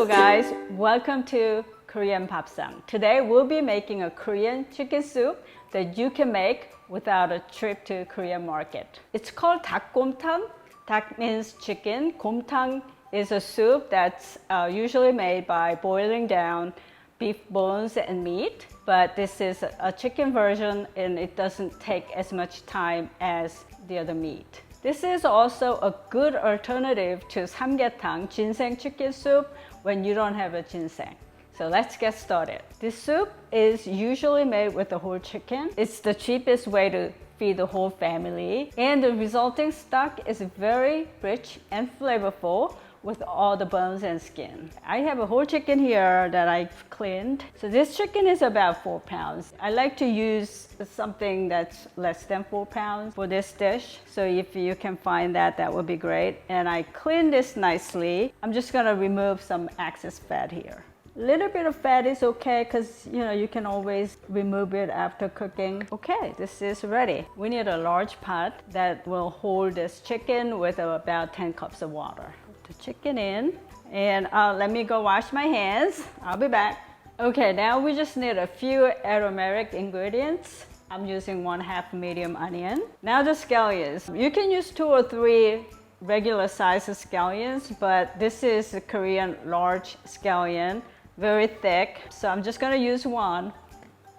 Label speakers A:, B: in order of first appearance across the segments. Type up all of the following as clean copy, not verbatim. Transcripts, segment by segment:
A: Hello guys, welcome to Korean Bapsang. Today we'll be making a Korean chicken soup that you can make without a trip to Korean market. It's called gomtang. Dak means chicken. Gomtang is a soup that's usually made by boiling down beef bones and meat, but this is a chicken version and it doesn't take as much time as the other meat. This is also a good alternative to samgyetang, ginseng chicken soup, when you don't have a ginseng. So let's get started. This soup is usually made with the whole chicken. It's the cheapest way to feed the whole family, and the resulting stock is very rich and flavorful with all the bones and skin. I have a whole chicken here that I've cleaned. So this chicken is about 4 pounds. I like to use something that's less than 4 pounds for this dish. So if you can find that, that would be great. And I cleaned this nicely. I'm just gonna remove some excess fat here. A little bit of fat is okay because you can always remove it after cooking. Okay, this is ready. We need a large pot that will hold this chicken with about 10 cups of water. The chicken in, and let me go wash my hands. I'll be back. Okay, now we just need a few aromatic ingredients. I'm using 1/2 medium onion. Now the scallions. You can use 2 or 3 regular size scallions, but this is a Korean large scallion, very thick. So I'm just gonna use 1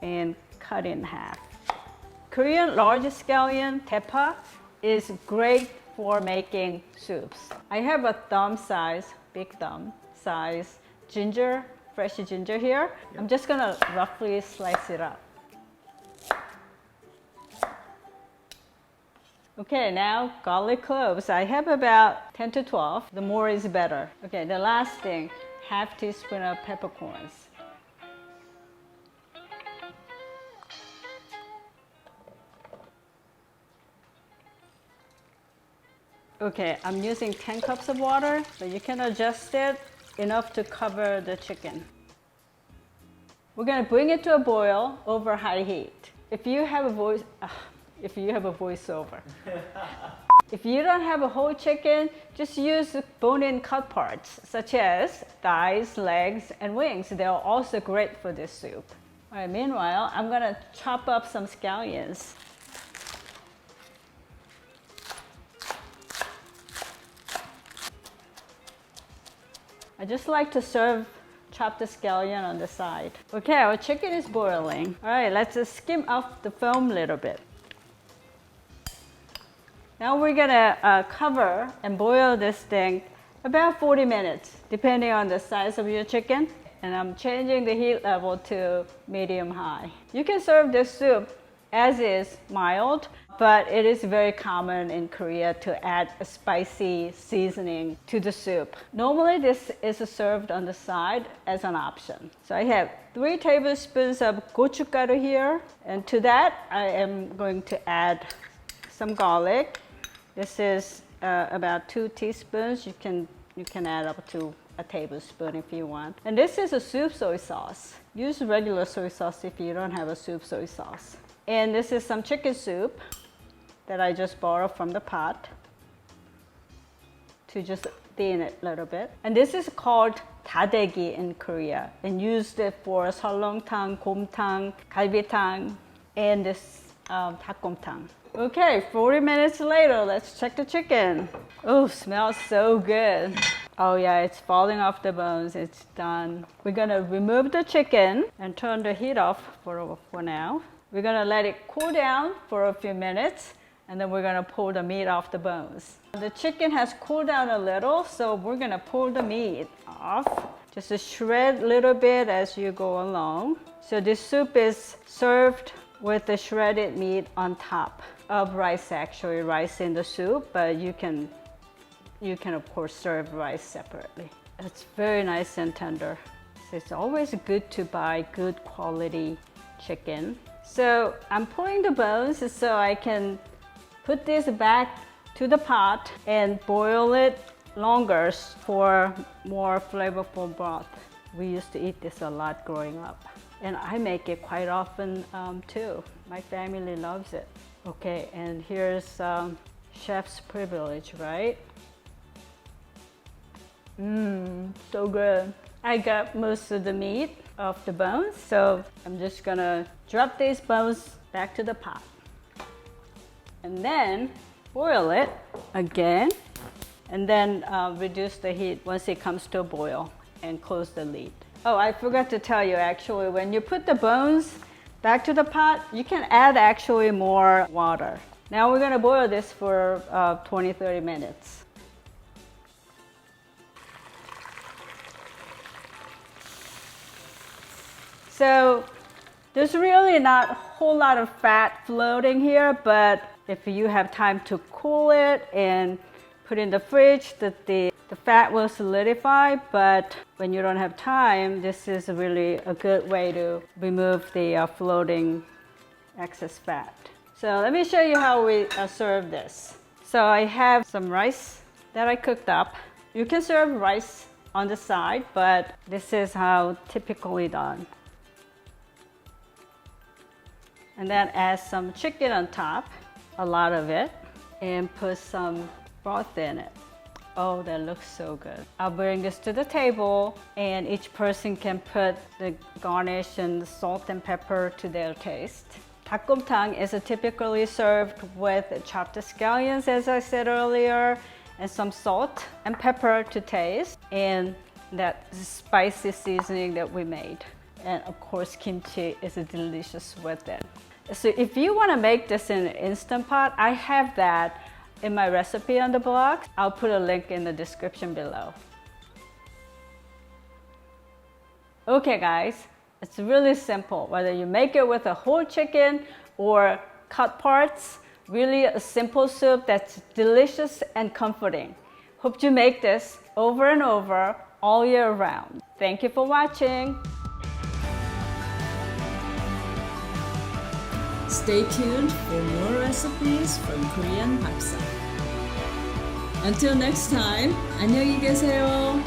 A: and cut in half. Korean large scallion, tepa, is great for making soups. I have a thumb size, big thumb size ginger, fresh ginger here. I'm just gonna roughly slice it up. Okay, now garlic cloves. I have about 10 to 12. The more is better. Okay, the last thing, 1/2 teaspoon of peppercorns. Okay, I'm using 10 cups of water, but you can adjust it enough to cover the chicken. We're gonna bring it to a boil over high heat. If you have a voiceover. If you don't have a whole chicken, just use bone-in cut parts, such as thighs, legs, and wings. They're also great for this soup. All right, meanwhile, I'm gonna chop up some scallions. I just like to serve chopped scallion on the side. Okay, our chicken is boiling. All right, let's skim off the foam a little bit. Now we're gonna cover and boil this thing about 40 minutes, depending on the size of your chicken. And I'm changing the heat level to medium-high. You can serve this soup as is, mild, but it is very common in Korea to add a spicy seasoning to the soup. Normally this is served on the side as an option. So I have 3 tablespoons of gochugaru here, and to that I am going to add some garlic. This is about 2 teaspoons. You can add up to a tablespoon if you want. And this is a soup soy sauce. Use regular soy sauce if you don't have a soup soy sauce. And this is some chicken soup that I just borrowed from the pot to just thin it a little bit. And this is called dadaegi in Korea, and used it for seolleongtang, gomtang, galbitang, and this gomtang. Okay, 40 minutes later, let's check the chicken. Oh, smells so good. Oh yeah, it's falling off the bones. It's done. We're gonna remove the chicken and turn the heat off for now. We're gonna let it cool down for a few minutes, and then we're gonna pull the meat off the bones. The chicken has cooled down a little, so we're gonna pull the meat off. Just a shred a little bit as you go along. So this soup is served with the shredded meat on top of rice, actually rice in the soup, but you can of course serve rice separately. It's very nice and tender. So it's always good to buy good quality chicken. So I'm pulling the bones so I can put this back to the pot and boil it longer for more flavorful broth. We used to eat this a lot growing up, and I make it quite often too. My family loves it. Okay, and here's chef's privilege, right? So good. I got most of the meat off the bones, so I'm just gonna drop these bones back to the pot. And then boil it again, and then reduce the heat once it comes to a boil and close the lid. Oh, I forgot to tell you actually, when you put the bones back to the pot, you can add actually more water. Now we're gonna boil this for 20-30 minutes. So there's really not a whole lot of fat floating here, but if you have time to cool it and put in the fridge, the fat will solidify. But when you don't have time, this is really a good way to remove the floating excess fat. So let me show you how we serve this. So I have some rice that I cooked up. You can serve rice on the side, but this is how typically done. And then add some chicken on top, a lot of it, and put some broth in it. Oh, that looks so good. I'll bring this to the table, and each person can put the garnish and the salt and pepper to their taste. Gomtang is typically served with chopped scallions, as I said earlier, and some salt and pepper to taste, and that spicy seasoning that we made. And of course, kimchi is delicious with it. So if you want to make this in an Instant Pot, I have that in my recipe on the blog. I'll put a link in the description below. Okay guys, it's really simple. Whether you make it with a whole chicken or cut parts, really a simple soup that's delicious and comforting. Hope you make this over and over all year round. Thank you for watching. Stay tuned for more recipes from Korean Bapsang. Until next time, 안녕히 계세요.